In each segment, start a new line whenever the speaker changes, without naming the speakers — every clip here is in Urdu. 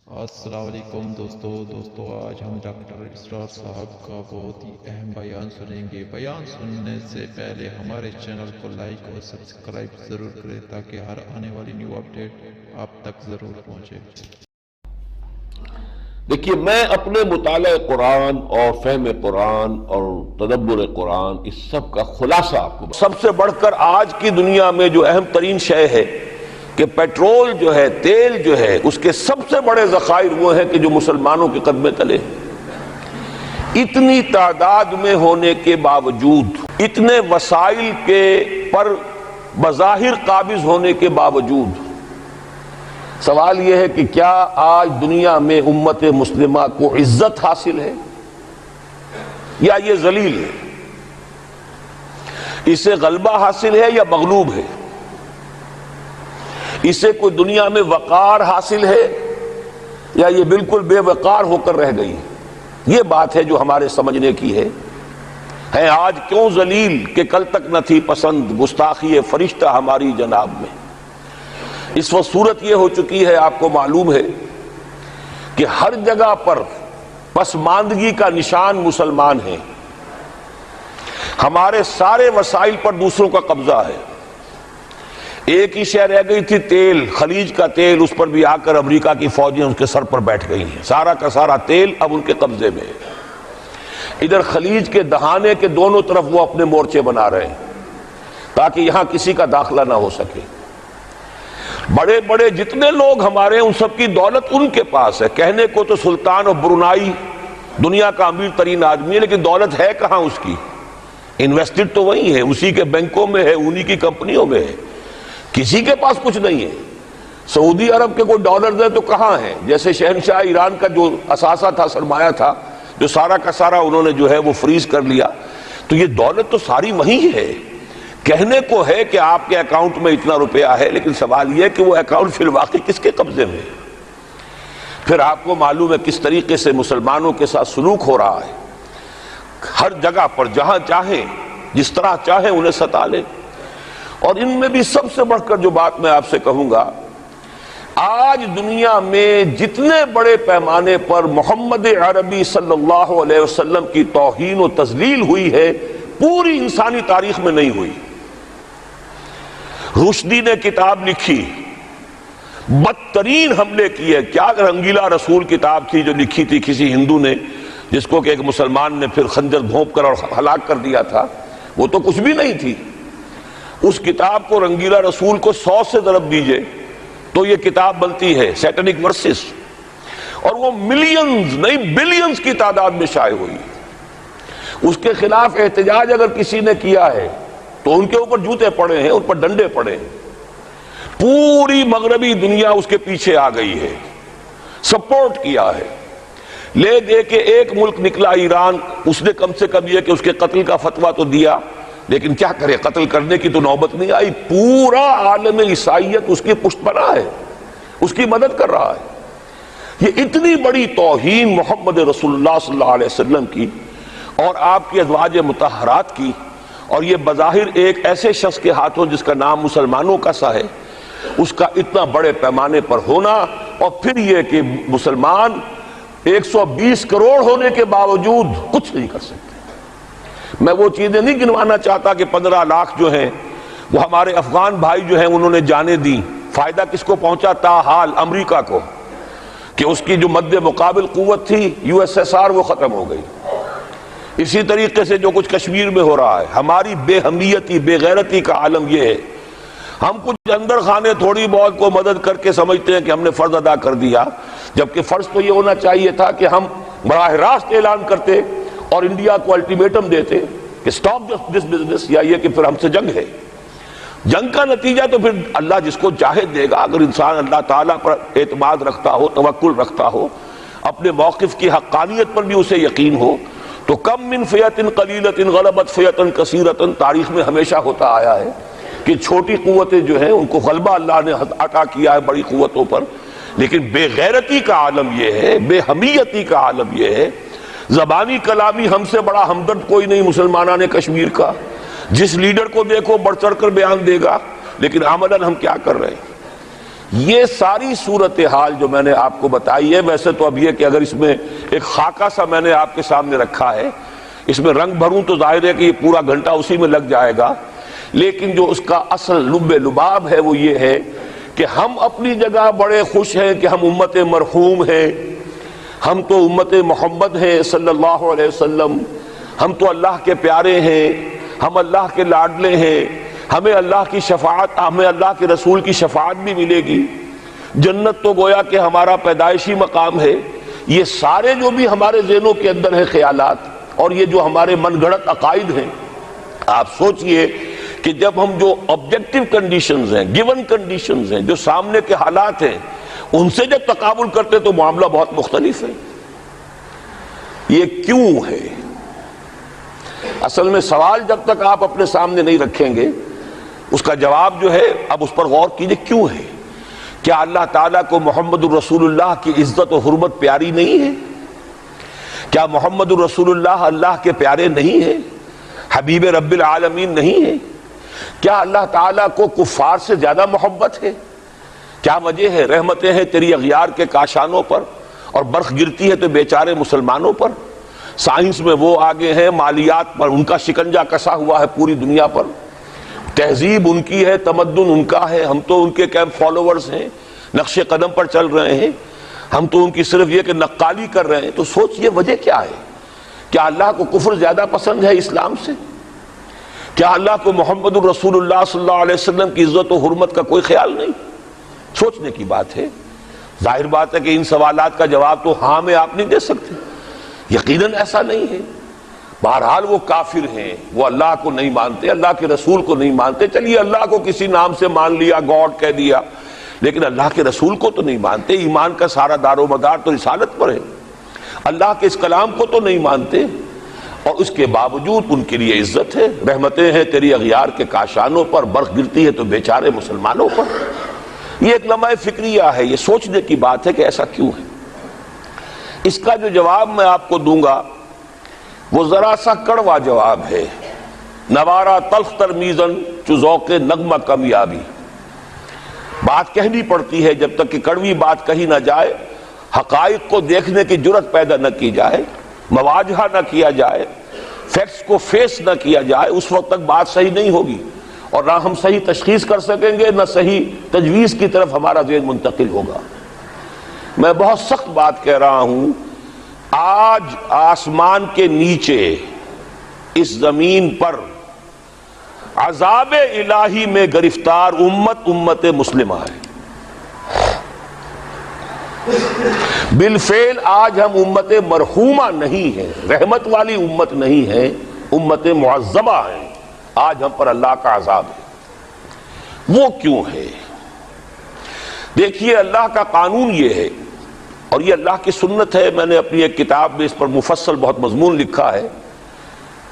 السلام علیکم دوستو آج ہم ڈاکٹر اسرار صاحب کا بہت ہی اہم بیان سنیں گے۔ بیان سننے سے پہلے ہمارے چینل کو لائک اور سبسکرائب ضرور کریں تاکہ ہر آنے والی نیو اپڈیٹ آپ تک ضرور پہنچے۔
دیکھیے، میں اپنے مطالعہ قرآن اور فہم قرآن اور تدبر قرآن اس سب کا خلاصہ آپ کو سب سے بڑھ کر آج کی دنیا میں جو اہم ترین شے ہے کہ پیٹرول جو ہے، تیل جو ہے، اس کے سب سے بڑے ذخائر وہ ہیں کہ جو مسلمانوں کے قدمے تلے۔ اتنی تعداد میں ہونے کے باوجود، اتنے وسائل کے پر بظاہر قابض ہونے کے باوجود، سوال یہ ہے کہ کیا آج دنیا میں امت مسلمہ کو عزت حاصل ہے یا یہ ذلیل ہے؟ اسے غلبہ حاصل ہے یا مغلوب ہے؟ اسے کوئی دنیا میں وقار حاصل ہے یا یہ بالکل بے وقار ہو کر رہ گئی؟ یہ بات ہے جو ہمارے سمجھنے کی ہے آج کیوں ذلیل کہ کل تک نہ تھی پسند گستاخی فرشتہ ہماری جناب میں۔ اس وقت صورت یہ ہو چکی ہے، آپ کو معلوم ہے کہ ہر جگہ پر پسماندگی کا نشان مسلمان ہیں۔ ہمارے سارے وسائل پر دوسروں کا قبضہ ہے۔ ایک ہی شے رہ گئی تھی، تیل، خلیج کا تیل، اس پر بھی آ کر امریکہ کی فوجیں اس کے سر پر بیٹھ گئی ہیں۔ سارا کا سارا تیل اب ان کے قبضے میں ہے۔ ادھر خلیج کے دہانے کے دونوں طرف وہ اپنے مورچے بنا رہے ہیں تاکہ یہاں کسی کا داخلہ نہ ہو سکے۔ بڑے بڑے جتنے لوگ ہمارے ہیں ان سب کی دولت ان کے پاس ہے۔ کہنے کو تو سلطان اور برونائی دنیا کا امیر ترین آدمی ہے، لیکن دولت ہے کہاں اس کی؟ انویسٹڈ تو وہی ہے، اسی کے بینکوں میں ہے، انہی کی کمپنیوں میں ہے، کسی کے پاس کچھ نہیں ہے۔ سعودی عرب کے کوئی ڈالرز ہیں تو کہاں ہیں؟ جیسے شہنشاہ ایران کا جو اثاثہ تھا، سرمایہ تھا، جو سارا کا سارا انہوں نے جو ہے وہ فریز کر لیا، تو یہ دولت تو ساری وہی ہے۔ کہنے کو ہے کہ آپ کے اکاؤنٹ میں اتنا روپیہ ہے، لیکن سوال یہ کہ وہ اکاؤنٹ فی الواقع کس کے قبضے میں ہے؟ پھر آپ کو معلوم ہے کس طریقے سے مسلمانوں کے ساتھ سلوک ہو رہا ہے۔ ہر جگہ پر جہاں چاہیں، جس طرح چاہیں انہیں ستا لیں۔ اور ان میں بھی سب سے بڑھ کر جو بات میں آپ سے کہوں گا، آج دنیا میں جتنے بڑے پیمانے پر محمد عربی صلی اللہ علیہ وسلم کی توہین و تذلیل ہوئی ہے، پوری انسانی تاریخ میں نہیں ہوئی۔ رشدی نے کتاب لکھی، بدترین حملے کیے۔ کیا رنگیلا رسول کتاب تھی جو لکھی تھی کسی ہندو نے، جس کو کہ ایک مسلمان نے پھر خنجر گھونپ کر اور ہلاک کر دیا تھا، وہ تو کچھ بھی نہیں تھی۔ اس کتاب کو رنگیلا رسول کو 100 سے ضرب دیجئے تو یہ کتاب بنتی ہے، سیٹنک ورسز، اور وہ ملینز نہیں بلینز کی تعداد میں شائع ہوئی۔ اس کے خلاف احتجاج اگر کسی نے کیا ہے تو ان کے اوپر جوتے پڑے ہیں، ان پر ڈنڈے پڑے ہیں۔ پوری مغربی دنیا اس کے پیچھے آ گئی ہے، سپورٹ کیا ہے۔ لے دے کے ایک ملک نکلا ایران، اس نے کم سے کم یہ کہ اس کے قتل کا فتویٰ تو دیا، لیکن کیا کرے، قتل کرنے کی تو نوبت نہیں آئی۔ پورا عالم عیسائیت اس کی پشت پناہ ہے، اس کی مدد کر رہا ہے۔ یہ اتنی بڑی توہین محمد رسول اللہ صلی اللہ علیہ وسلم کی اور آپ کی ازواج مطہرات کی، اور یہ بظاہر ایک ایسے شخص کے ہاتھوں جس کا نام مسلمانوں کا سا ہے، اس کا اتنا بڑے پیمانے پر ہونا، اور پھر یہ کہ مسلمان 120 کروڑ ہونے کے باوجود کچھ نہیں کر سکتے۔ میں وہ چیزیں نہیں گنوانا چاہتا کہ 15 لاکھ جو ہیں وہ ہمارے افغان بھائی جو ہیں انہوں نے جانیں دی۔ فائدہ کس کو پہنچا؟ تاحال امریکہ کو، کہ اس کی جو مد مقابل قوت تھی USSR وہ ختم ہو گئی۔ اسی طریقے سے جو کچھ کشمیر میں ہو رہا ہے، ہماری بے حمیتی، بے غیرتی کا عالم یہ ہے۔ ہم کچھ اندر خانے تھوڑی بہت کو مدد کر کے سمجھتے ہیں کہ ہم نے فرض ادا کر دیا، جبکہ فرض تو یہ ہونا چاہیے تھا کہ ہم براہ راست اعلان کرتے اور انڈیا کو الٹیمیٹم دیتے کہ سٹاپ دس بزنس، یا یہ کہ پھر ہم سے جنگ ہے۔ جنگ کا نتیجہ تو پھر اللہ جس کو چاہے دے گا۔ اگر انسان اللہ تعالیٰ پر اعتماد رکھتا ہو، توکل رکھتا ہو، اپنے موقف کی حقانیت پر بھی اسے یقین ہو، تو کم من فیۃ قلیلۃ غلبت فیۃ کثیرۃ، تاریخ میں ہمیشہ ہوتا آیا ہے کہ چھوٹی قوتیں جو ہیں ان کو غلبہ اللہ نے عطا کیا ہے بڑی قوتوں پر۔ لیکن بے غیرتی کا عالم یہ ہے، بے حمیتی کا عالم یہ ہے۔ زبانی کلامی ہم سے بڑا ہمدرد کوئی نہیں مسلمانان کشمیر کا، جس لیڈر کو دیکھو بڑھ چڑھ کر بیان دے گا، لیکن عملاً ہم کیا کر رہے ہیں؟ یہ ساری صورتحال جو میں نے آپ کو بتائی ہے، ویسے تو اب یہ کہ اگر اس میں ایک خاکہ سا میں نے آپ کے سامنے رکھا ہے، اس میں رنگ بھروں تو ظاہر ہے کہ یہ پورا گھنٹہ اسی میں لگ جائے گا، لیکن جو اس کا اصل لب لباب ہے وہ یہ ہے کہ ہم اپنی جگہ بڑے خوش ہیں کہ ہم امت مرحوم ہیں، ہم تو امت محمد ہیں صلی اللہ علیہ وسلم، ہم تو اللہ کے پیارے ہیں، ہم اللہ کے لاڈلے ہیں، ہمیں اللہ کی شفاعت، ہمیں اللہ کے رسول کی شفاعت بھی ملے گی، جنت تو گویا کہ ہمارا پیدائشی مقام ہے۔ یہ سارے جو بھی ہمارے ذہنوں کے اندر ہیں خیالات، اور یہ جو ہمارے من گھڑت عقائد ہیں، آپ سوچئے کہ جب ہم جو آبجیکٹیو کنڈیشنز ہیں، گیون کنڈیشنز ہیں، جو سامنے کے حالات ہیں، ان سے جب تقابل کرتے تو معاملہ بہت مختلف ہے۔ یہ کیوں ہے؟ اصل میں سوال جب تک آپ اپنے سامنے نہیں رکھیں گے، اس کا جواب جو ہے، اب اس پر غور کیجئے کیوں ہے؟ کیا اللہ تعالیٰ کو محمد الرسول اللہ کی عزت و حرمت پیاری نہیں ہے؟ کیا محمد الرسول اللہ اللہ کے پیارے نہیں ہیں؟ حبیب رب العالمین نہیں ہے؟ کیا اللہ تعالیٰ کو کفار سے زیادہ محبت ہے؟ کیا وجہ ہے؟ رحمتیں ہیں تیری اغیار کے کاشانوں پر، اور برف گرتی ہے تو بیچارے مسلمانوں پر۔ سائنس میں وہ آگے ہیں، مالیات پر ان کا شکنجہ کسا ہوا ہے پوری دنیا پر، تہذیب ان کی ہے، تمدن ان کا ہے، ہم تو ان کے کیمپ فالوورز ہیں، نقش قدم پر چل رہے ہیں، ہم تو ان کی صرف یہ کہ نقالی کر رہے ہیں۔ تو سوچئے وجہ کیا ہے؟ کیا اللہ کو کفر زیادہ پسند ہے اسلام سے؟ کیا اللہ کو محمد الرسول اللہ صلی اللہ علیہ وسلم کی عزت و حرمت کا کوئی خیال نہیں؟ سوچنے کی بات ہے۔ ظاہر بات ہے کہ ان سوالات کا جواب تو ہاں میں آپ نہیں دے سکتے، یقیناً ایسا نہیں ہے۔ بہرحال وہ کافر ہیں، وہ اللہ کو نہیں مانتے، اللہ کے رسول کو نہیں مانتے، چلیے اللہ کو کسی نام سے مان لیا، گاڈ کہہ دیا، لیکن اللہ کے رسول کو تو نہیں مانتے۔ ایمان کا سارا دار و مدار تو رسالت پر ہے، اللہ کے اس کلام کو تو نہیں مانتے، اور اس کے باوجود ان کے لیے عزت ہے۔ رحمتیں ہیں تیری اغیار کے کاشانوں پر، برف گرتی ہے تو بیچارے مسلمانوں پر۔ یہ ایک لمحہ فکریہ ہے، یہ سوچنے کی بات ہے کہ ایسا کیوں ہے۔ اس کا جو جواب میں آپ کو دوں گا وہ ذرا سا کڑوا جواب ہے۔ نوارا تلخ ترمیزن چو ذوق نغمہ کمیابی، بات کہنی پڑتی ہے جب تک کہ کڑوی بات کہی نہ جائے، حقائق کو دیکھنے کی جرت پیدا نہ کی جائے، مواجہہ نہ کیا جائے، فیکٹس کو فیس نہ کیا جائے، اس وقت تک بات صحیح نہیں ہوگی، اور نہ ہم صحیح تشخیص کر سکیں گے، نہ صحیح تجویز کی طرف ہمارا ذہن منتقل ہوگا۔ میں بہت سخت بات کہہ رہا ہوں، آج آسمان کے نیچے اس زمین پر عذاب الہی میں گرفتار امت مسلمہ ہے۔ بالفعل آج ہم امت مرحومہ نہیں ہیں، رحمت والی امت نہیں ہے، امت معذبہ ہیں۔ آج ہم پر اللہ کا عذاب ہے۔ وہ کیوں ہے؟ دیکھیے، اللہ کا قانون یہ ہے، اور یہ اللہ کی سنت ہے۔ میں نے اپنی ایک کتاب میں اس پر مفصل بہت مضمون لکھا ہے،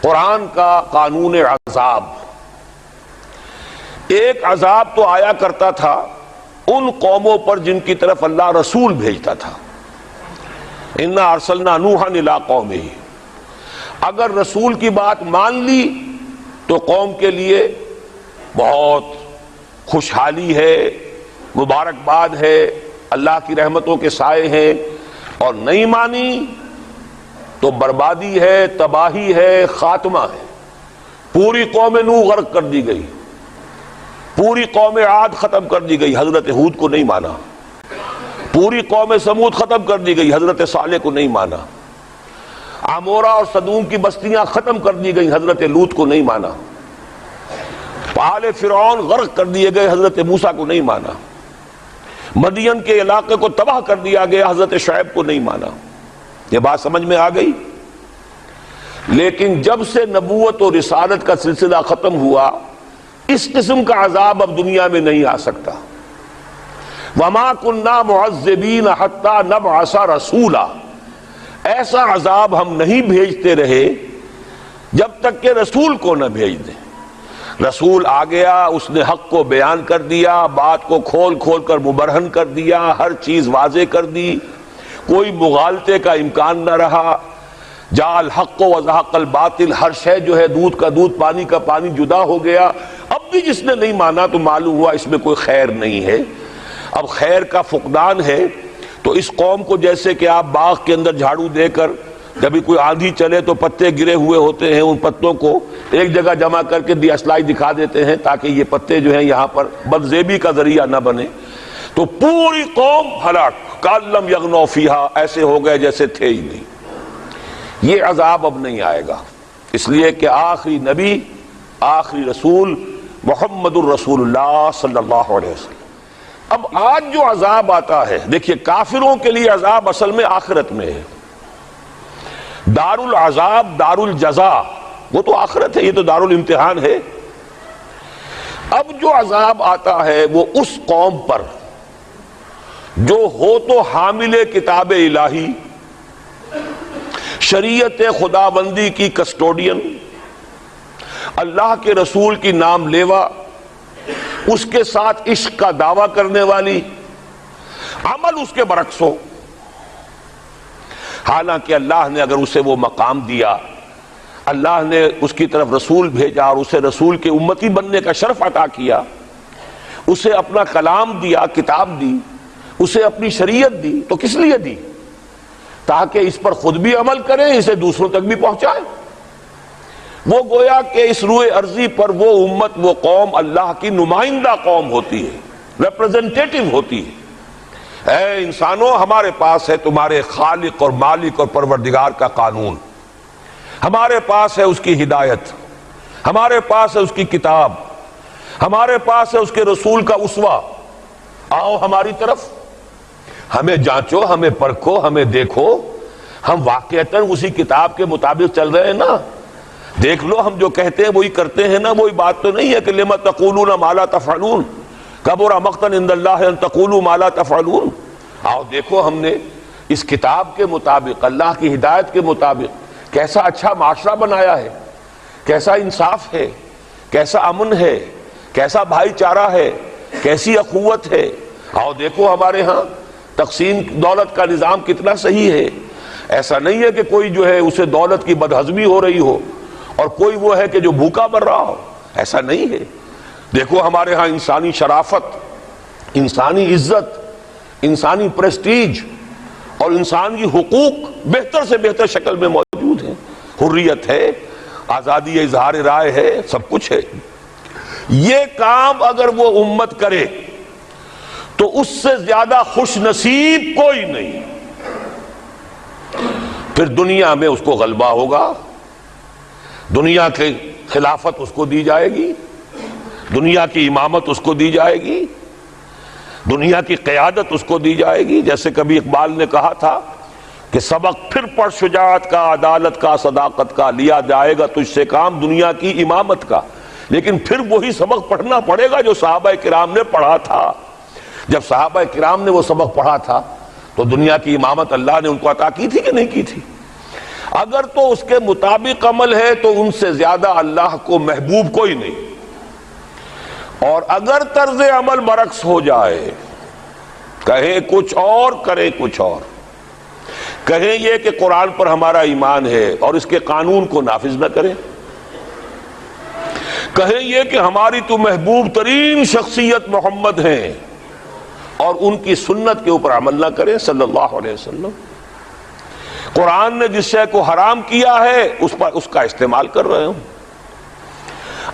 قرآن کا قانون عذاب۔ ایک عذاب تو آیا کرتا تھا ان قوموں پر جن کی طرف اللہ رسول بھیجتا تھا۔ اِنَّا أَرْسَلْنَا نُوحًا إِلَىٰ قَوْمِهِ، اگر رسول کی بات مان لی تو قوم کے لیے بہت خوشحالی ہے، مبارکباد ہے، اللہ کی رحمتوں کے سائے ہیں، اور نہیں مانی تو بربادی ہے، تباہی ہے، خاتمہ ہے۔ پوری قوم نوح غرق کر دی گئی، پوری قوم عاد ختم کر دی گئی، حضرت ہود کو نہیں مانا۔ پوری قوم سمود ختم کر دی گئی، حضرت صالح کو نہیں مانا۔ عمورہ اور صدوم کی بستیاں ختم کر دی گئی، حضرت لوط کو نہیں مانا۔ آل فرعون غرق کر دیے گئے، حضرت موسیٰ کو نہیں مانا۔ مدین کے علاقے کو تباہ کر دیا گیا، حضرت شعیب کو نہیں مانا۔ یہ بات سمجھ میں آ گئی؟ لیکن جب سے نبوت اور رسالت کا سلسلہ ختم ہوا، اس قسم کا عذاب اب دنیا میں نہیں آ سکتا۔ وَمَا كُنَّا مُعَذِّبِينَ حَتَّى نَبْعَثَ رَسُولًا، ایسا عذاب ہم نہیں بھیجتے رہے جب تک کہ رسول کو نہ بھیج دیں۔ رسول آ گیا، اس نے حق کو بیان کر دیا، بات کو کھول کھول کر مبرہن کر دیا، ہر چیز واضح کر دی، کوئی مغالطے کا امکان نہ رہا۔ جاء الحق وزهق الباطل، ہر شے جو ہے دودھ کا دودھ، پانی کا پانی جدا ہو گیا۔ اب بھی جس نے نہیں مانا تو معلوم ہوا اس میں کوئی خیر نہیں ہے۔ اب خیر کا فقدان ہے تو اس قوم کو جیسے کہ آپ باغ کے اندر جھاڑو دے کر جب کوئی آندھی چلے تو پتے گرے ہوئے ہوتے ہیں، ان پتوں کو ایک جگہ جمع کر کے اصلائی دکھا دیتے ہیں تاکہ یہ پتے جو ہیں یہاں پر بدزیبی کا ذریعہ نہ بنے، تو پوری قوم ہلاک، کالم یغنوا فیہا، ایسے ہو گئے جیسے تھے ہی نہیں۔ یہ عذاب اب نہیں آئے گا، اس لیے کہ آخری نبی، آخری رسول محمد الرسول اللہ صلی اللہ علیہ وسلم۔ اب آج جو عذاب آتا ہے، دیکھیے کافروں کے لیے عذاب اصل میں آخرت میں ہے، دار العذاب دار الجزا وہ تو آخرت ہے، یہ تو دار الامتحان ہے۔ اب جو عذاب آتا ہے وہ اس قوم پر جو ہو تو حامل کتاب الہی، شریعت خداوندی کی کسٹوڈین، اللہ کے رسول کی نام لیوا، اس کے ساتھ عشق کا دعویٰ کرنے والی، عمل اس کے برعکس ہو۔ حالانکہ اللہ نے اگر اسے وہ مقام دیا، اللہ نے اس کی طرف رسول بھیجا اور اسے رسول کے امتی بننے کا شرف عطا کیا، اسے اپنا کلام دیا، کتاب دی، اسے اپنی شریعت دی، تو کس لیے دی؟ تاکہ اس پر خود بھی عمل کریں، اسے دوسروں تک بھی پہنچائیں۔ وہ گویا کہ اس روئے ارضی پر وہ امت، وہ قوم اللہ کی نمائندہ قوم ہوتی ہے، ریپرزنٹیٹو ہوتی ہے۔ اے انسانوں، ہمارے پاس ہے تمہارے خالق اور مالک اور پروردگار کا قانون، ہمارے پاس ہے اس کی ہدایت، ہمارے پاس ہے اس کی کتاب، ہمارے پاس ہے اس کے رسول کا اسوہ، آؤ ہماری طرف، ہمیں جانچو، ہمیں پرکھو، ہمیں دیکھو، ہم واقعتاً اسی کتاب کے مطابق چل رہے ہیں نا، دیکھ لو ہم جو کہتے ہیں وہی کرتے ہیں نا، وہی بات تو نہیں ہے کہ لما تقولون ما لا تفعلون کبر مقتا عند اللہ ان تقولوا ما لا تفعلون۔ آؤ دیکھو ہم نے اس کتاب کے مطابق، اللہ کی ہدایت کے مطابق کیسا اچھا معاشرہ بنایا ہے، کیسا انصاف ہے، کیسا امن ہے، کیسا بھائی چارہ ہے، کیسی اخوت ہے۔ آؤ دیکھو ہمارے ہاں تقسیم دولت کا نظام کتنا صحیح ہے۔ ایسا نہیں ہے کہ کوئی جو ہے اسے دولت کی بدہضمی ہو رہی ہو اور کوئی وہ ہے کہ جو بھوکا مر رہا ہو، ایسا نہیں ہے۔ دیکھو ہمارے ہاں انسانی شرافت، انسانی عزت، انسانی پریسٹیج اور انسانی حقوق بہتر سے بہتر شکل میں موجود ہیں، حریت ہے، آزادی اظہار رائے ہے، سب کچھ ہے۔ یہ کام اگر وہ امت کرے تو اس سے زیادہ خوش نصیب کوئی نہیں۔ پھر دنیا میں اس کو غلبہ ہوگا، دنیا کی خلافت اس کو دی جائے گی، دنیا کی امامت اس کو دی جائے گی، دنیا کی قیادت اس کو دی جائے گی۔ جیسے کبھی اقبال نے کہا تھا کہ سبق پھر پڑھ شجاعت کا، عدالت کا، صداقت کا، لیا جائے گا تجھ سے کام دنیا کی امامت کا۔ لیکن پھر وہی سبق پڑھنا پڑے گا جو صحابہ کرام نے پڑھا تھا۔ جب صحابہ کرام نے وہ سبق پڑھا تھا تو دنیا کی امامت اللہ نے ان کو عطا کی تھی کہ نہیں کی تھی؟ اگر تو اس کے مطابق عمل ہے تو ان سے زیادہ اللہ کو محبوب کوئی نہیں، اور اگر طرز عمل برعکس ہو جائے، کہیں کچھ اور کرے کچھ اور، کہیں یہ کہ قرآن پر ہمارا ایمان ہے اور اس کے قانون کو نافذ نہ کریں، کہیں یہ کہ ہماری تو محبوب ترین شخصیت محمد ہیں اور ان کی سنت کے اوپر عمل نہ کریں صلی اللہ علیہ وسلم، قرآن نے جس شے کو حرام کیا ہے اس پر اس کا استعمال کر رہے ہوں۔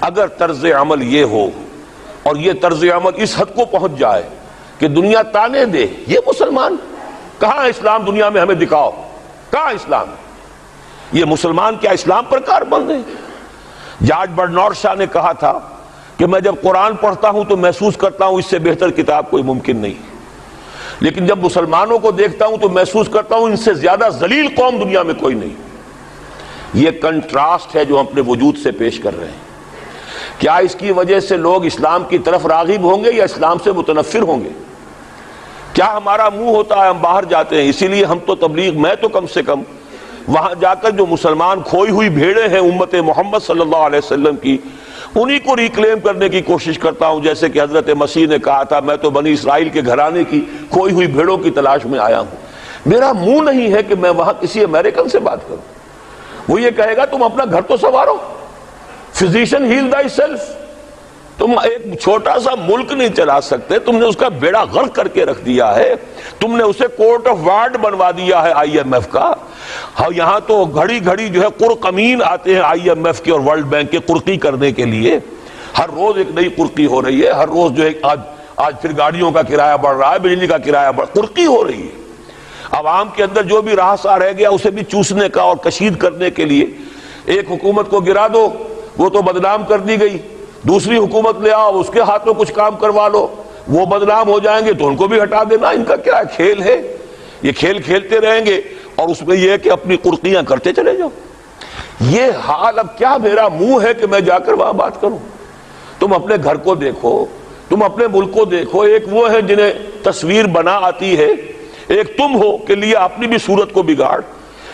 اگر طرز عمل یہ ہو اور یہ طرز عمل اس حد کو پہنچ جائے کہ دنیا تانے دے، یہ مسلمان کہاں اسلام دنیا میں ہمیں دکھاؤ، کہاں اسلام؟ یہ مسلمان کیا اسلام پر کار بند ہیں؟ جارج برنارڈ شاہ نے کہا تھا کہ میں جب قرآن پڑھتا ہوں تو محسوس کرتا ہوں اس سے بہتر کتاب کوئی ممکن نہیں، لیکن جب مسلمانوں کو دیکھتا ہوں تو محسوس کرتا ہوں ان سے زیادہ ذلیل قوم دنیا میں کوئی نہیں۔ یہ کنٹراسٹ ہے جو ہم اپنے وجود سے پیش کر رہے ہیں۔ کیا اس کی وجہ سے لوگ اسلام کی طرف راغب ہوں گے یا اسلام سے متنفر ہوں گے؟ کیا ہمارا منہ ہوتا ہے ہم باہر جاتے ہیں؟ اسی لیے ہم تو تبلیغ، میں تو کم سے کم وہاں جا کر جو مسلمان کھوئی ہوئی بھیڑیں ہیں امت محمد صلی اللہ علیہ وسلم کی، انہی کو ریکلیم کرنے کی کوشش کرتا ہوں، جیسے کہ حضرت مسیح نے کہا تھا میں تو بنی اسرائیل کے گھرانے کی کھوئی ہوئی بھیڑوں کی تلاش میں آیا ہوں۔ میرا منہ نہیں ہے کہ میں وہاں کسی امریکن سے بات کروں، وہ یہ کہے گا تم اپنا گھر تو سنوارو، فزیشین ہیل تھائی سیلف، تم ایک چھوٹا سا ملک نہیں چلا سکتے، تم نے اس کا بیڑا غرق کر کے رکھ دیا ہے، تم نے اسے کورٹ آف وارڈ بنوا دیا ہے آئی ایم ایف کا. ہاں یہاں تو گھڑی گھڑی جو ہے قرقمین آتے ہیں آئی ایم ایف کے اور ورلڈ بینک کے قرقی کرنے کے لیے. ہر روز ایک نئی قرقی ہو رہی ہے، ہر روز جو ہے آج پھر گاڑیوں کا کرایہ بڑھ رہا ہے، بجلی کا کرایہ قرقی ہو رہی ہے. عوام کے اندر جو بھی راہسا رہ گیا اسے بھی چوسنے کا اور کشید کرنے کے لیے. ایک حکومت کو گرا دو، وہ تو بدنام کر دی گئی، دوسری حکومت لے آؤ، اس کے ہاتھوں کچھ کام کروا لو، وہ بدنام ہو جائیں گے تو ان کو بھی ہٹا دینا. ان کا کیا کھیل ہے؟ یہ کھیل کھیلتے رہیں گے اور اس میں یہ ہے کہ اپنی قرقیاں کرتے چلے جاؤ. یہ حال اب کیا میرا منہ ہے کہ میں جا کر وہاں بات کروں؟ تم اپنے گھر کو دیکھو، تم اپنے ملک کو دیکھو. ایک وہ ہے جنہیں تصویر بنا آتی ہے، ایک تم ہو کہ لیا اپنی بھی صورت کو بگاڑ.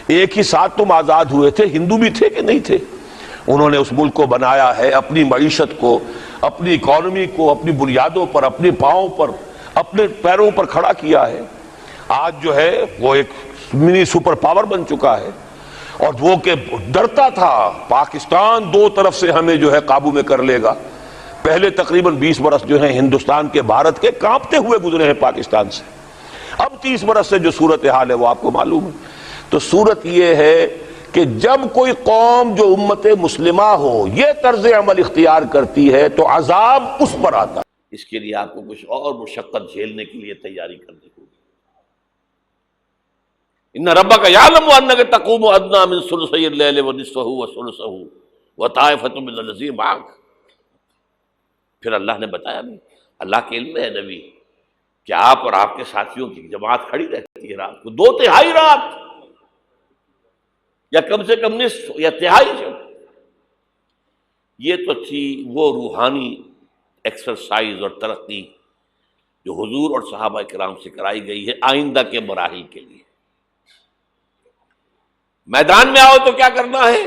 ایک ہی ساتھ تم آزاد ہوئے تھے، ہندو بھی تھے کہ نہیں تھے؟ انہوں نے اس ملک کو بنایا ہے، اپنی معیشت کو، اپنی اکانومی کو اپنی بنیادوں پر، اپنے پاؤں پر، اپنے پیروں پر کھڑا کیا ہے. آج جو ہے وہ ایک منی سپر پاور بن چکا ہے، اور وہ کہ ڈرتا تھا پاکستان دو طرف سے ہمیں جو ہے قابو میں کر لے گا. پہلے تقریباً 20 برس جو ہیں ہندوستان کے، بھارت کے کانپتے ہوئے گزرے ہیں پاکستان سے. اب 30 برس سے جو صورتحال ہے وہ آپ کو معلوم ہے. تو صورت یہ ہے کہ جب کوئی قوم جو امت مسلمہ ہو یہ طرز عمل اختیار کرتی ہے تو عذاب اس پر آتا ہے.
اس کے لیے آپ کو کچھ اور مشقت جھیلنے کے لیے تیاری کرنی ہوگی. ان ربک یعلم انک تقوم ادنی من ثلثی اللیل ونصفہ وثلثہ وطائفۃ من الذین معک. پھر اللہ نے بتایا بھی، اللہ کے علم ہے نبی کہ آپ اور آپ کے ساتھیوں کی جماعت کھڑی رہتی ہے رات کو 2/3 رات، یا کم سے کم نصف یا تہائی. یہ تو تھی وہ روحانی ایکسرسائز اور ترقی جو حضور اور صحابہ کرام سے کرائی گئی ہے آئندہ کے مراحل کے لیے. میدان میں آؤ تو کیا کرنا ہے؟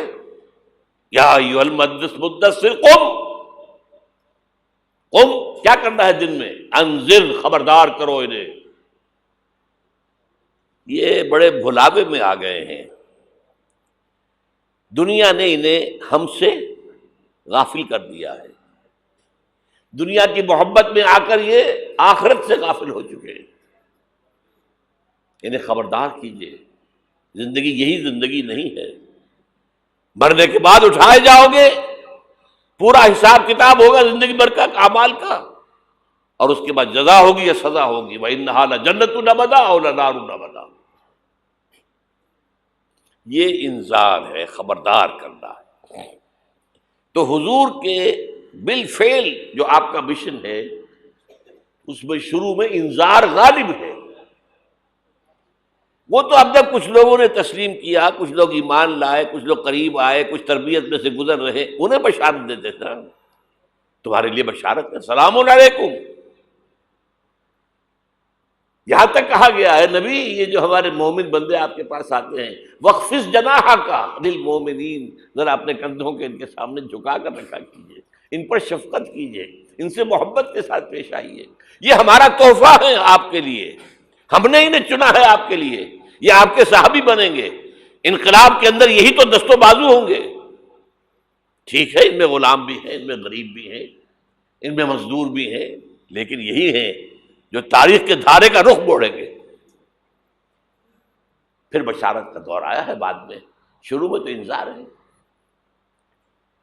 یا ایھا المدثر قم کیا کرنا ہے دن میں؟ انذر خبردار کرو انہیں. یہ بڑے بھلاوے میں آ گئے ہیں، دنیا نے انہیں ہم سے غافل کر دیا ہے. دنیا کی محبت میں آ کر یہ آخرت سے غافل ہو چکے ہیں. انہیں خبردار کیجئے، زندگی یہی زندگی نہیں ہے. مرنے کے بعد اٹھائے جاؤ گے، پورا حساب کتاب ہوگا زندگی بھر کا اعمال کا، اور اس کے بعد جزا ہوگی یا سزا ہوگی. وَإِنَّهَا لَجَنَّةٌ نَبَدَا أَوْ لَنَارٌ نَبَدَا. یہ انذار ہے، خبردار کرنا ہے. تو حضور کے بالفعل جو آپ کا مشن ہے اس میں شروع میں انذار غالب ہے. وہ تو اب تک کچھ لوگوں نے تسلیم کیا، کچھ لوگ ایمان لائے، کچھ لوگ قریب آئے، کچھ تربیت میں سے گزر رہے، انہیں بشارت دیتے تھے. تمہارے لیے بشارت ہے، سلام علیکم. یہاں تک کہا گیا ہے نبی یہ جو ہمارے مومن بندے آپ کے پاس آتے ہیں وَخْفِضْ جَنَاحَكَ لِلْمُؤْمِنِينَ، ذرا اپنے کندھوں کے ان کے سامنے جھکا کر رکھا کیجئے، ان پر شفقت کیجئے، ان سے محبت کے ساتھ پیش آئیے. یہ ہمارا تحفہ ہے آپ کے لیے، ہم نے انہیں چنا ہے آپ کے لیے، یہ آپ کے صحابی بنیں گے. انقلاب کے اندر یہی تو دست و بازو ہوں گے. ٹھیک ہے ان میں غلام بھی ہیں، ان میں غریب بھی ہیں، ان میں مزدور بھی ہیں، لیکن یہی ہیں جو تاریخ کے دھارے کا رخ موڑیں گے. پھر بشارت کا دور آیا ہے بعد میں، شروع میں تو انذار ہے.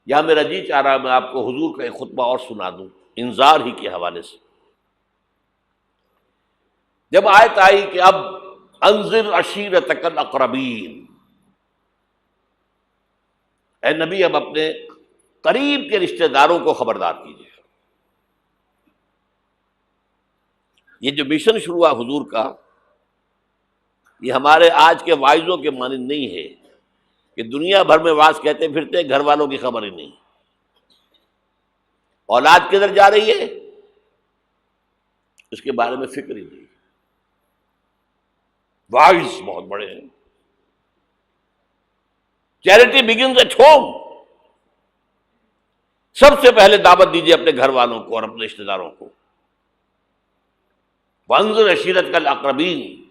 یا میرا جی چاہ رہا میں آپ کو حضور کا ایک خطبہ اور سنا دوں انذار ہی کے حوالے سے. جب آیت آئی کہ اب انذر عشیرتک الاقربین، اے نبی اب اپنے قریب کے رشتہ داروں کو خبردار کیجیے. یہ جو مشن شروع ہوا حضور کا، یہ ہمارے آج کے واعظوں کے مانند نہیں ہے کہ دنیا بھر میں واعظ کہتے پھرتے گھر والوں کی خبر ہی نہیں، اولاد کدھر جا رہی ہے اس کے بارے میں فکر ہی نہیں. واعظ بہت بڑے ہیں. Charity begins at home. سب سے پہلے دعوت دیجیے اپنے گھر والوں کو اور اپنے رشتہ داروں کو. وانذر عشیرتک الاقربین.